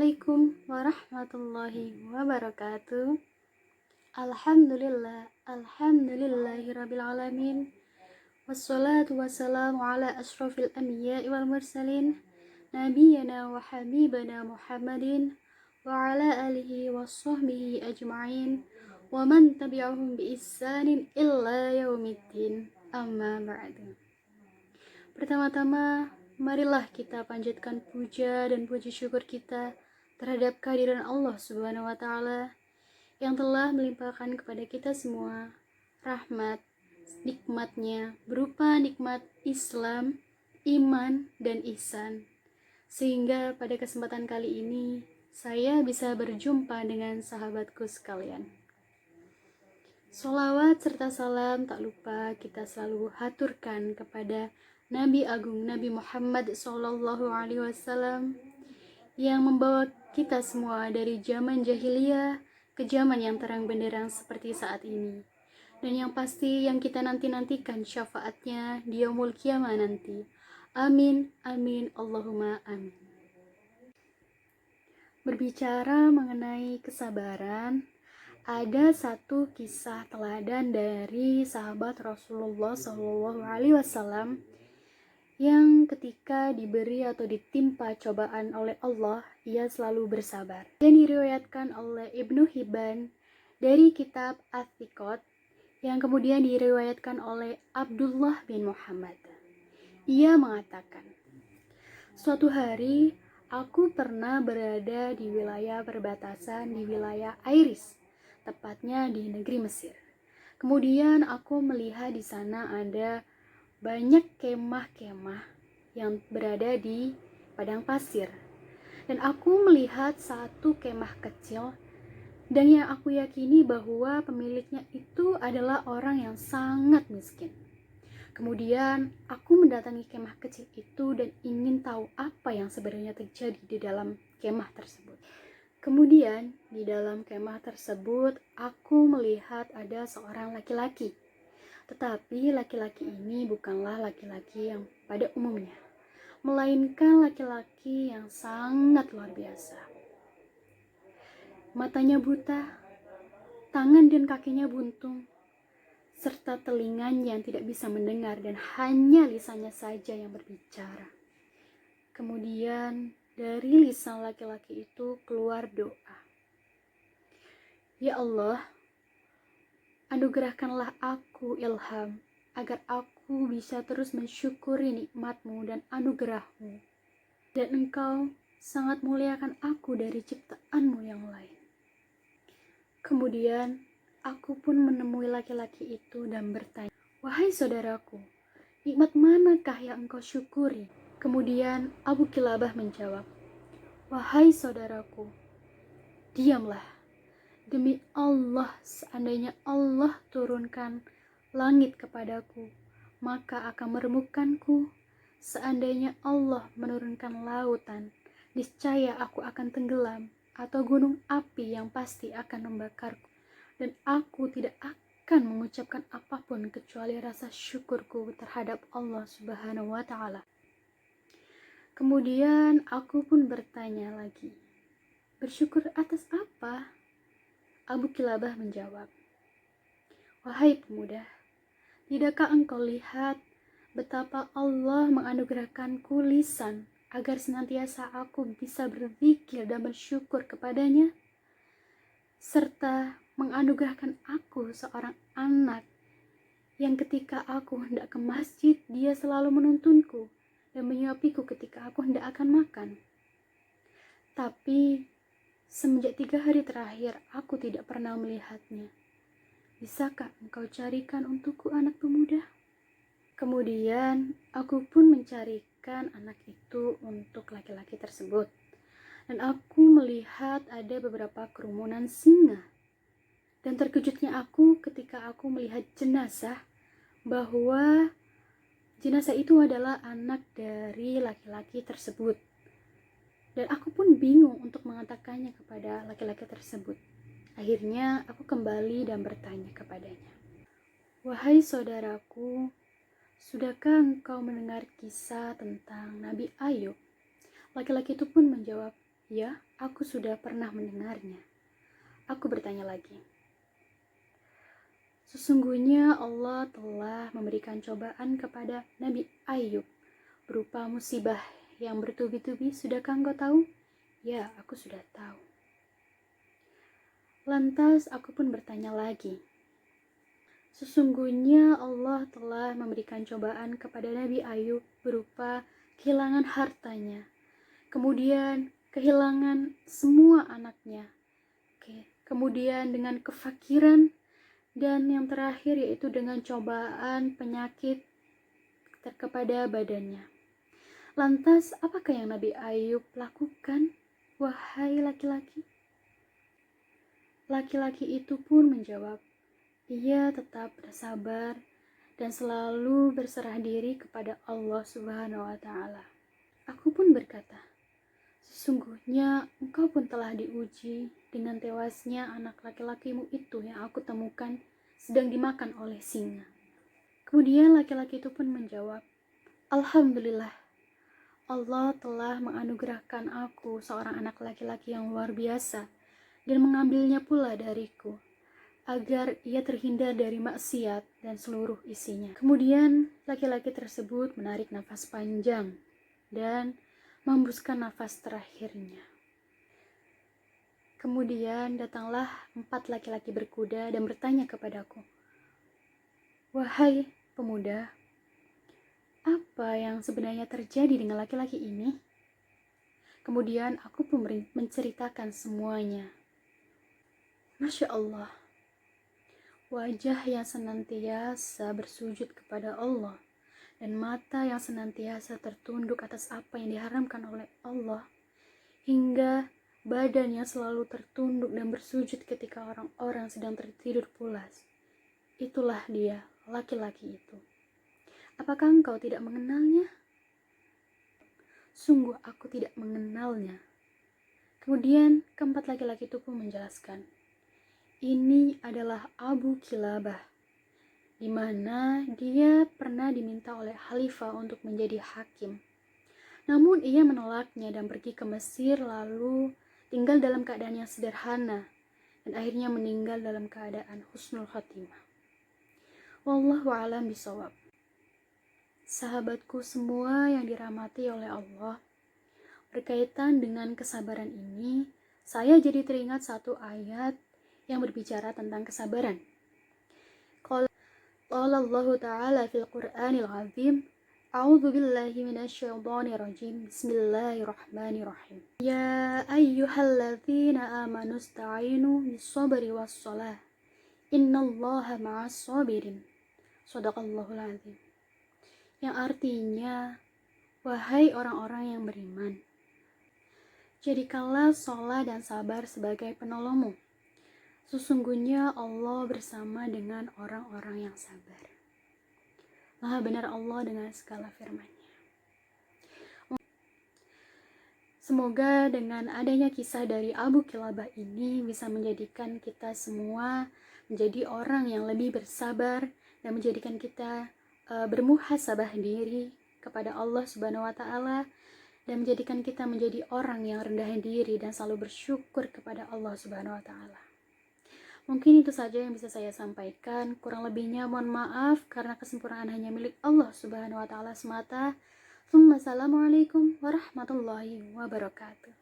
Assalamualaikum warahmatullahi wabarakatuh. Alhamdulillahirrabbilalamin. Wassalatu wassalamu ala ashrafil anbiya'i wal mursalin, nabiyyina wa habibana Muhammadin wa ala alihi wa sahbihi ajma'in wa man tabi'ahum bi ihsanin illa yaumiddin. Amma ba'du. Pertama-tama, marilah kita panjatkan puja dan puji syukur kita terhadap kehadiran Allah Subhanahu wa Ta'ala yang telah melimpahkan kepada kita semua rahmat, nikmatnya berupa nikmat Islam, iman, dan ihsan. Sehingga pada kesempatan kali ini saya bisa berjumpa dengan sahabatku sekalian. Sholawat serta salam tak lupa kita selalu haturkan kepada Nabi Agung Nabi Muhammad SAW yang membawa kita semua dari zaman jahiliyah ke zaman yang terang benderang seperti saat ini, dan yang pasti yang kita nanti-nantikan syafaatnya di yaumul qiyamah nanti. Amin, amin, Allahumma amin. Berbicara mengenai kesabaran, ada satu kisah teladan dari sahabat Rasulullah SAW yang ketika diberi atau ditimpa cobaan oleh Allah, ia selalu bersabar. Dan diriwayatkan oleh Ibnu Hibban dari kitab Ats-Tsiqat, yang kemudian diriwayatkan oleh Abdullah bin Muhammad. Ia mengatakan, suatu hari aku pernah berada di wilayah perbatasan di wilayah Iris, tepatnya di negeri Mesir. Kemudian aku melihat di sana ada banyak kemah-kemah yang berada di padang pasir. Dan aku melihat satu kemah kecil, dan yang aku yakini bahwa pemiliknya itu adalah orang yang sangat miskin. Kemudian aku mendatangi kemah kecil itu dan ingin tahu apa yang sebenarnya terjadi di dalam kemah tersebut. Kemudian di dalam kemah tersebut aku melihat ada seorang laki-laki. Tetapi laki-laki ini bukanlah laki-laki yang pada umumnya, melainkan laki-laki yang sangat luar biasa. Matanya buta, tangan dan kakinya buntung, serta telinganya yang tidak bisa mendengar dan hanya lisannya saja yang berbicara. Kemudian dari lisan laki-laki itu keluar doa. Ya Allah, anugerahkanlah aku ilham agar aku bisa terus mensyukuri nikmat-Mu dan anugerah-Mu. Dan Engkau sangat muliakan aku dari ciptaan-Mu yang lain. Kemudian aku pun menemui laki-laki itu dan bertanya, wahai saudaraku, nikmat manakah yang engkau syukuri? Kemudian Abu Kilabah menjawab, wahai saudaraku, diamlah. Demi Allah, seandainya Allah turunkan langit kepadaku, maka akan meremukkanku. Seandainya Allah menurunkan lautan, niscaya aku akan tenggelam, atau gunung api yang pasti akan membakarku. Dan aku tidak akan mengucapkan apapun kecuali rasa syukurku terhadap Allah Subhanahu wa Ta'ala. Kemudian aku pun bertanya lagi, bersyukur atas apa? Abu Kilabah menjawab, wahai pemuda, tidakkah engkau lihat betapa Allah menganugerahkanku lisan agar senantiasa aku bisa berzikir dan bersyukur kepadanya, serta menganugerahkan aku seorang anak yang ketika aku hendak ke masjid, dia selalu menuntunku dan menyuapiku ketika aku hendak akan makan. Tapi semenjak 3 hari terakhir, aku tidak pernah melihatnya. Bisakah engkau carikan untukku anak pemuda? Kemudian, aku pun mencarikan anak itu untuk laki-laki tersebut. Dan aku melihat ada beberapa kerumunan singa. Dan terkejutnya aku ketika aku melihat jenazah, bahwa jenazah itu adalah anak dari laki-laki tersebut. Dan aku pun bingung untuk mengatakannya kepada laki-laki tersebut. Akhirnya aku kembali dan bertanya kepadanya, wahai saudaraku, sudahkah engkau mendengar kisah tentang Nabi Ayub? Laki-laki itu pun menjawab, Ya, aku sudah pernah mendengarnya. Aku bertanya lagi. Sesungguhnya Allah telah memberikan cobaan kepada Nabi Ayub berupa musibah yang bertubi-tubi. Sudahkah engkau tahu? Ya, aku sudah tahu. Lantas aku pun bertanya lagi. Sesungguhnya Allah telah memberikan cobaan kepada Nabi Ayub berupa kehilangan hartanya, kemudian kehilangan semua anaknya, kemudian dengan kefakiran, dan yang terakhir yaitu dengan cobaan penyakit kepada badannya. Lantas apakah yang Nabi Ayub lakukan, wahai laki-laki? Laki-laki itu pun menjawab, ia tetap bersabar dan selalu berserah diri kepada Allah Subhanahu wa Ta'ala. Aku pun berkata, sesungguhnya engkau pun telah diuji dengan tewasnya anak laki-lakimu itu yang aku temukan sedang dimakan oleh singa. Kemudian laki-laki itu pun menjawab, Alhamdulillah, Allah telah menganugerahkan aku seorang anak laki-laki yang luar biasa dan mengambilnya pula dariku, agar ia terhindar dari maksiat dan seluruh isinya. Kemudian laki-laki tersebut menarik nafas panjang dan menghembuskan nafas terakhirnya. Kemudian datanglah 4 laki-laki berkuda dan bertanya kepadaku, wahai pemuda, apa yang sebenarnya terjadi dengan laki-laki ini? Kemudian aku pun menceritakan semuanya. Masya Allah, wajah yang senantiasa bersujud kepada Allah dan mata yang senantiasa tertunduk atas apa yang diharamkan oleh Allah, hingga badan yang selalu tertunduk dan bersujud ketika orang-orang sedang tertidur pulas. Itulah dia, laki-laki itu. Apakah engkau tidak mengenalnya? Sungguh aku tidak mengenalnya. Kemudian keempat laki-laki itu pun menjelaskan, ini adalah Abu Kilabah, di mana dia pernah diminta oleh khalifah untuk menjadi hakim. Namun ia menolaknya dan pergi ke Mesir, lalu tinggal dalam keadaan yang sederhana dan akhirnya meninggal dalam keadaan husnul khatimah. Wallahu a'lam bishawab. Sahabatku semua yang dirahmati oleh Allah, berkaitan dengan kesabaran ini, saya jadi teringat satu ayat yang berbicara tentang kesabaran. Qala Allah Ta'ala fil Qur'anil Azim, A'udzu billahi minasyaitonir rajim. Bismillahirrahmanirrahim. Ya ayyuhalladzina amanu ista'inu bis-sabri was-shalah. Innallaha ma'as sabirin. Shadaqallahul azim. Yang artinya, wahai orang-orang yang beriman, jadikanlah sholat dan sabar sebagai penolongmu. Sesungguhnya Allah bersama dengan orang-orang yang sabar. Maha benar Allah dengan segala firman-Nya. Semoga dengan adanya kisah dari Abu Kilabah ini bisa menjadikan kita semua menjadi orang yang lebih bersabar dan menjadikan kita bermuhasabah diri kepada Allah Subhanahu wa Ta'ala, dan menjadikan kita menjadi orang yang rendah diri dan selalu bersyukur kepada Allah Subhanahu wa Ta'ala. Mungkin itu saja yang bisa saya sampaikan. Kurang lebihnya mohon maaf, karena kesempurnaan hanya milik Allah Subhanahu wa Ta'ala semata. Assalamualaikum warahmatullahi wabarakatuh.